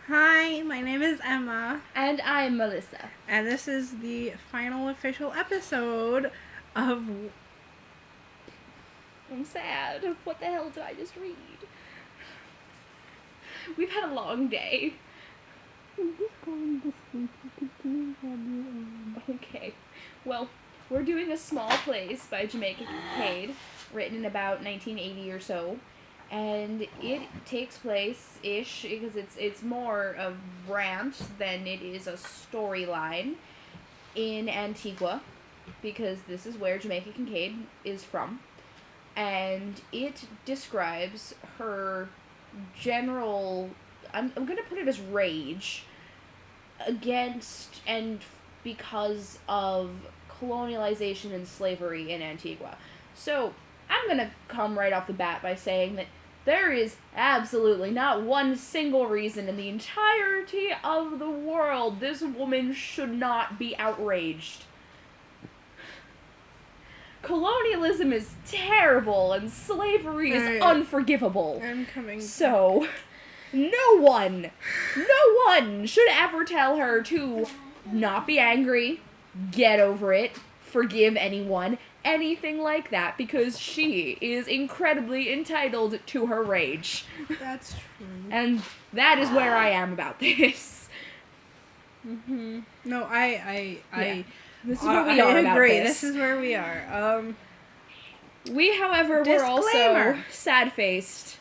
Hi, my name is Emma, And I'm Melissa. and this is the final official episode of. I'm sad. What the hell did I just read? We've had a long day. Okay. Well, we're doing A Small Place by Jamaica Kincaid, written in about 1980 or so. And it takes place-ish, because it's more of rant than it is a storyline, in Antigua, because this is where Jamaica Kincaid is from. And it describes her general, I'm going to put it as rage against and because of colonialization and slavery in Antigua. So, I'm going to come right off the bat by saying that there is absolutely not one single reason in the entirety of the world this woman should not be outraged. Colonialism is terrible and slavery is unforgivable. I'm coming. So, no one should ever tell her to not be angry, get over it, forgive anyone, anything like that, because she is incredibly entitled to her rage. That's true. And that is where I am about this. No, This is where we are about agree. this. This is where we are. We, however, were also Disclaimer. sad-faced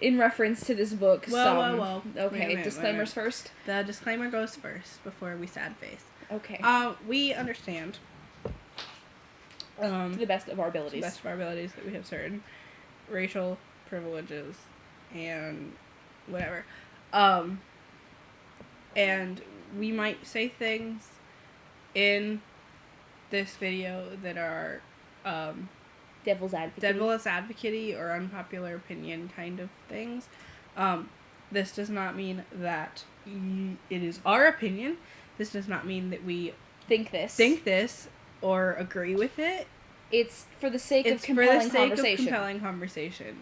in reference to this book. Whoa. Okay, Wait. disclaimers first. The disclaimer goes first before we sad face. Okay. We understand. To the best of our To the abilities. best of our abilities that we have certain racial privileges and whatever. And we might say things in this video that are Devil's advocate. devil's advocate or unpopular opinion kind of things. This does not mean that it is our opinion. This does not mean that we think this or agree with it. It's for the sake It's of compelling for the sake conversation. of compelling conversation.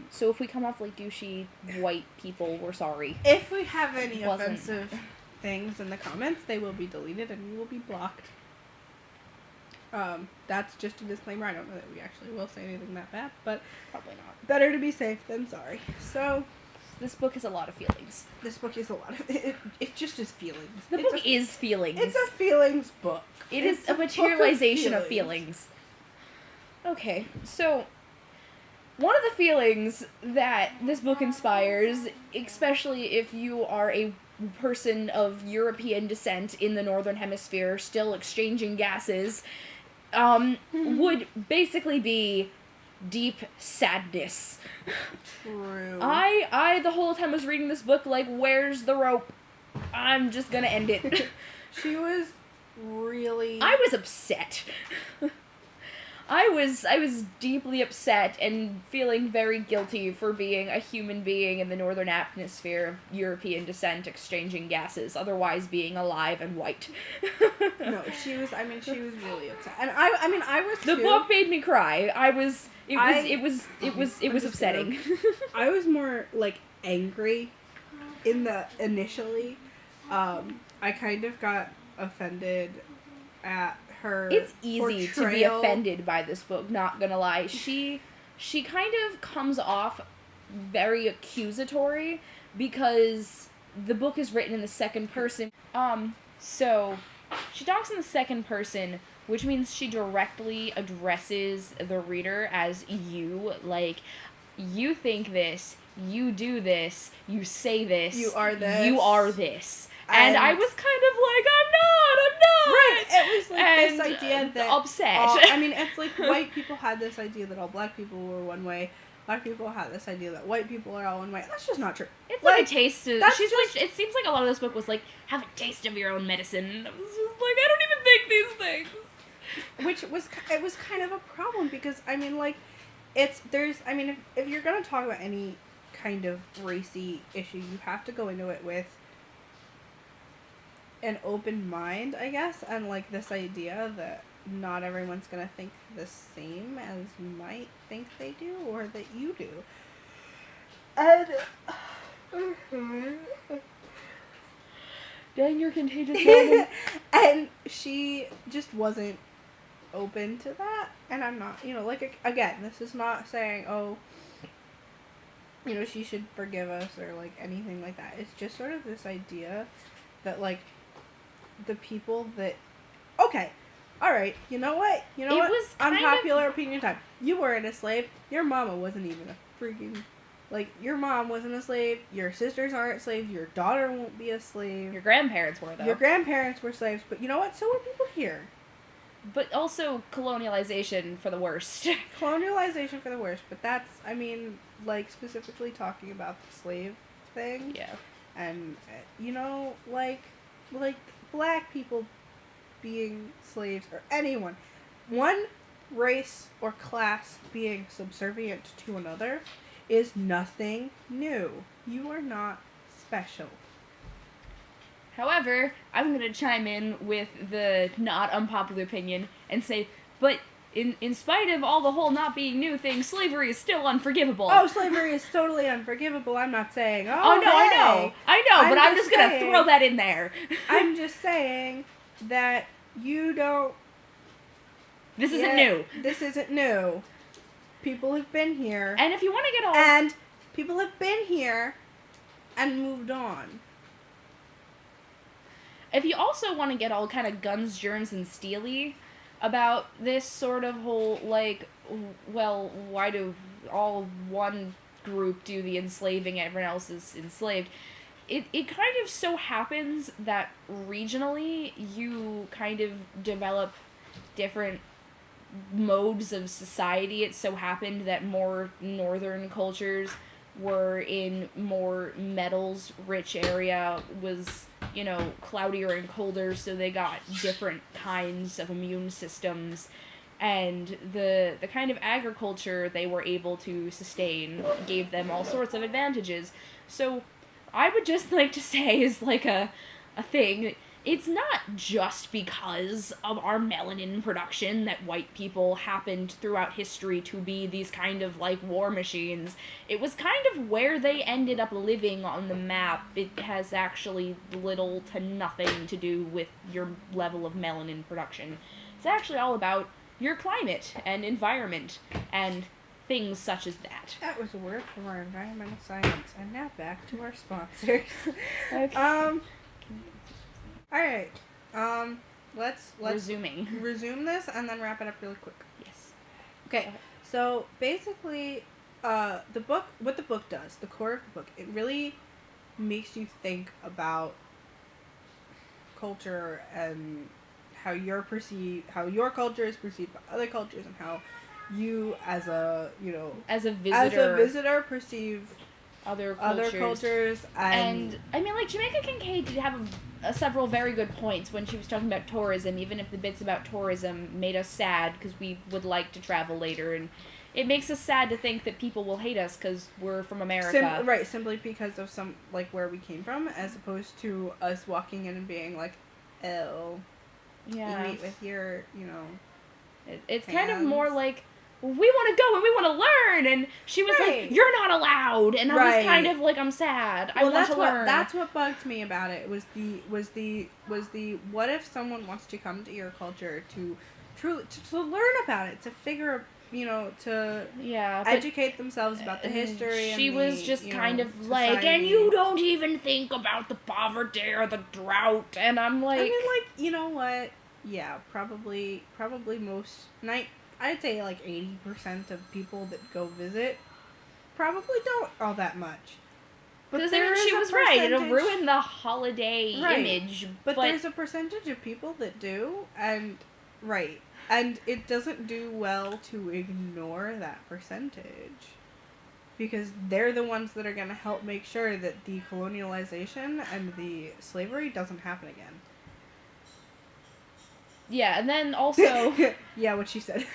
So if we come off like douchey white people, we're sorry. If we have any Wasn't. offensive things in the comments, they will be deleted and we will be blocked. That's just a disclaimer. I don't know that we actually will say anything that bad, but Probably not. better to be safe than sorry. So, This book has a lot of feelings. this book is a lot of it just is feelings. The book is feelings. It's a feelings book. It It's is a book materialization of feelings. Okay, so one of the feelings that this book inspires, especially if you are a person of European descent in the Northern Hemisphere still exchanging gases, would basically be deep sadness. True. I the whole time was reading this book like, where's the rope? I'm just gonna end it. She was really. I was upset. I was deeply upset and feeling very guilty for being a human being in the northern atmosphere of European descent exchanging gases, otherwise being alive and white. No, she was. I mean, she was really upset, and I was. The too. book made me cry. It was upsetting. I was more like angry initially. I kind of got offended at her. It's easy to be portrayal. offended by this book, not gonna lie. She kind of comes off very accusatory because the book is written in the second person. So she talks in the second person, which means she directly addresses the reader as you. Like, you think this, you do this, you say this, You are this. you are this. And I was kind of like, I'm not. Right, it was like and, this idea that upset. I mean, it's like white people had this idea that all black people were one way. Black people had this idea that white people are all one way. That's just not true. It's like a taste of. that's She's just- like. It seems like a lot of this book was like, have a taste of your own medicine. I was just like, I don't even think these things. Which was kind of a problem because I mean, like, if you're gonna talk about any kind of racy issue, you have to go into it with an open mind, I guess, and like this idea that not everyone's gonna think the same as you might think they do or that you do. And Dang, you're contagious, woman. And she just wasn't open to that. And I'm not, like, again, this is not saying, oh, she should forgive us or, like, anything like that. It's just sort of this idea that, like, the people that... Okay, alright, you know what? It was kind Unpopular opinion time. You weren't a slave. Your mama wasn't even a freaking... Like, your mom wasn't a slave. Your sisters aren't slaves. Your daughter won't be a slave. Your grandparents were, though. Your grandparents were slaves. But you know what? So were people here. But also colonialization for the worst. Colonialization for the worst. But that's, I mean, like, specifically talking about the slave thing. Yeah. And, like black people being slaves, or anyone, one race or class being subservient to another is nothing new. You are not special. However, I'm going to chime in with the not unpopular opinion and say, but in spite of all the whole not being new thing, slavery is still unforgivable. Oh, slavery is totally unforgivable. I'm not saying, no, hey. I know, but I'm just going to throw that in there. I'm just saying that you don't... This isn't new. This isn't new. People have been here. And if you want to get all... And people have been here and moved on. If you also want to get all kind of guns, germs, and steely about this sort of whole, like, well, why do all one group do the enslaving, everyone else is enslaved, it kind of so happens that regionally you kind of develop different modes of society. It so happened that more northern cultures were in more metals-rich area, was, cloudier and colder, so they got different kinds of immune systems, and the kind of agriculture they were able to sustain gave them all sorts of advantages. So I would just like to say is like a thing, it's not just because of our melanin production that white people happened throughout history to be these kind of, like, war machines. It was kind of where they ended up living on the map. It has actually little to nothing to do with your level of melanin production. It's actually all about your climate and environment and things such as that. That was a word from our environmental science. And now back to our sponsors. Okay. Alright, let's resume this and then wrap it up really quick. Yes. Okay, so basically, what the book does, the core of the book, it really makes you think about culture and how your culture is perceived by other cultures, and how you as a visitor perceive other cultures, and I mean, like, Jamaica Kincaid did have several very good points when she was talking about tourism, even if the bits about tourism made us sad because we would like to travel later, and it makes us sad to think that people will hate us because we're from America. Simply because of where we came from, as opposed to us walking in and being like, oh, yeah, you eat with your, it's hands. Kind of more like, we want to go and we want to learn, and she was like, you're not allowed, and I was kind of like, I'm sad. I want to learn. That's what bugged me about it. Was the what if someone wants to come to your culture to truly to learn about it, to figure, to educate themselves about the history. She was just kind of society. like, and you don't even think about the poverty or the drought, and I'm like, I mean, like, you know what? Yeah, probably most I'd say like 80% of people that go visit probably don't all that much. Because she was right. It'll ruin the holiday image. But there's a percentage of people that do, and it doesn't do well to ignore that percentage. Because they're the ones that are going to help make sure that the colonialization and the slavery doesn't happen again. Yeah, and then also... yeah, what she said.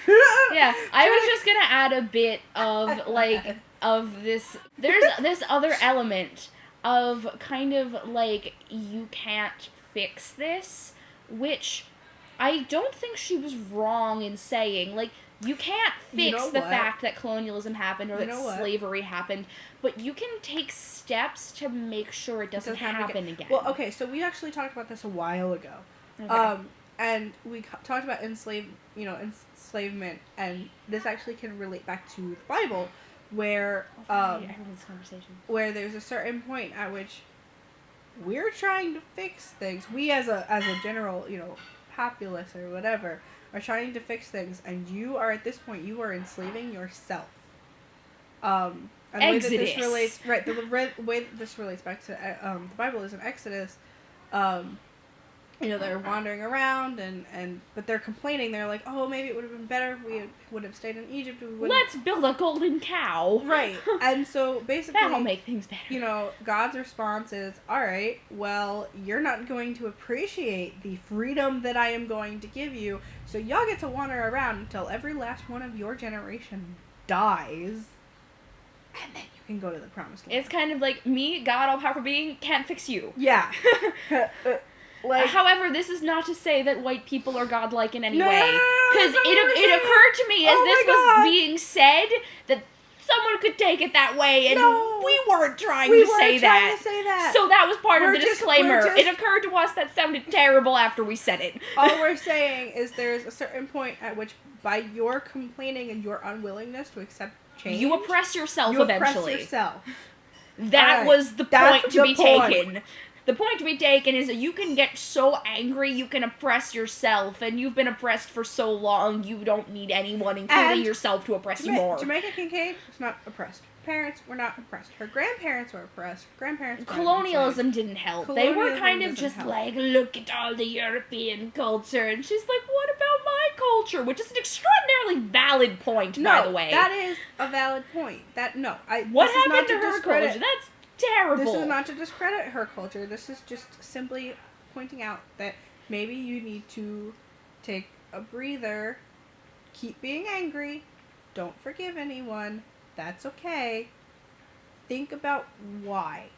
Yeah, I was just gonna add a bit of, like, of this... There's this other element of kind of, like, you can't fix this, which I don't think she was wrong in saying. Like, You can't fix You know the what? fact that colonialism happened or You that know what? slavery happened, but you can take steps to make sure it doesn't happen again. Well, okay, so we actually talked about this a while ago. Okay. And we talked about enslavement, and this actually can relate back to the Bible, where Everyone's conversation. where there's a certain point at which we're trying to fix things. We as a general, populace or whatever, are trying to fix things, and you are at this point, you are enslaving yourself. And the way that this Exodus. relates, right? The way that this relates back to the Bible is in Exodus. They're wandering around but they're complaining. They're like, oh, maybe it would have been better if we would have stayed in Egypt. Let's build a golden cow. Right. And so basically, That'll make things better. God's response is, all right, well, you're not going to appreciate the freedom that I am going to give you, so y'all get to wander around until every last one of your generation dies, and then you can go to the promised land. It's kind of like me, God, all powerful being, can't fix you. Yeah. However, this is not to say that white people are godlike in any No, way. Because that's not what it I'm occurred to me as Oh this my was God. being said that someone could take it that way, and No. we weren't trying We to weren't say trying that. to say that. So that was part of We're the just- disclaimer. we're just- It occurred to us that sounded terrible after we said it. All we're saying is there's a certain point at which, by your complaining and your unwillingness to accept change, You oppress yourself you eventually. oppress yourself. That Alright, was the that's point to the be point. taken. The point to be taken is that you can get so angry you can oppress yourself, and you've been oppressed for so long you don't need anyone, including And yourself, to oppress you more. Jamaica Kincaid was not oppressed. Parents were not oppressed. Her grandparents were oppressed. Grandparents were Colonialism didn't help. They were Colonialism kind of doesn't just help. like, look at all the European culture, and she's like, what about my culture? Which is an extraordinarily valid point, by the way. that is a valid point. What this is not happened to her discredit- culture? That's terrible. This is not to discredit her culture. This is just simply pointing out that maybe you need to take a breather, keep being angry, don't forgive anyone. That's okay. Think about why.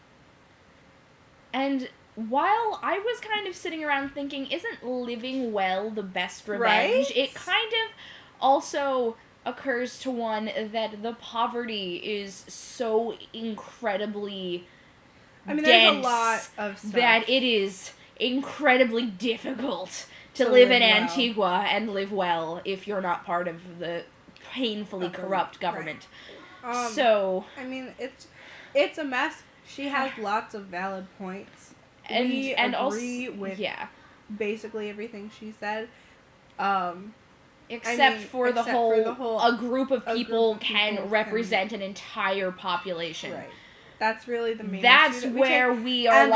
And while I was kind of sitting around thinking, isn't living well the best revenge? Right? It kind of also occurs to one that the poverty is so incredibly There's dense a lot of stuff. that it is incredibly difficult to To live in live well. Antigua and live well if you're not part of the painfully Government, corrupt right. government. Um, So, it's a mess. She has lots of valid points. We and agree also, with yeah. basically everything she said. Except for the whole, a group of a people group of can people represent an entire population. Right. That's really the main That's issue that we where take. we are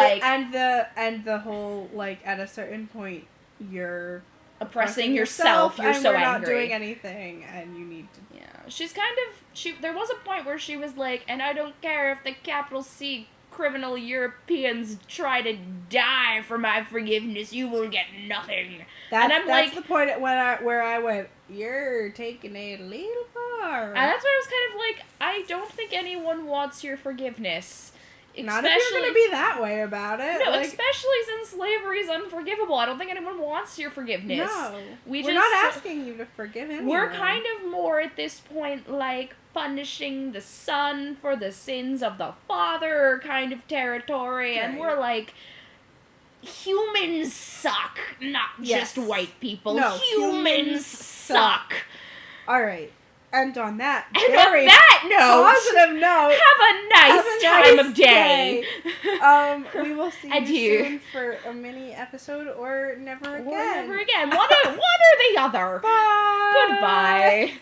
and the whole, like, at a certain point you're oppressing yourself. You're and so we're angry. not doing anything, and you need to. Yeah, she's kind of there was a point where she was like, and I don't care if the capital C criminal Europeans try to die for my forgiveness, you will get nothing. That's, and I'm that's like, the point at where I went, you're taking it a little far. and that's where I was kind of like, I don't think anyone wants your forgiveness. Not if you're gonna be that way about it. No, like, especially since slavery is unforgivable. I don't think anyone wants your forgiveness. no. We're We're not asking you to forgive anyone. We're kind of more at this point like punishing the son for the sins of the father kind of territory, and Right. we're like, humans suck, not Yes. just white people. No, humans suck. Alright. And on that And very on that note, positive note, have a nice have a time nice of day. we will see you Adieu. soon for a mini episode or never again. Or never again. One or the other. Bye. Goodbye.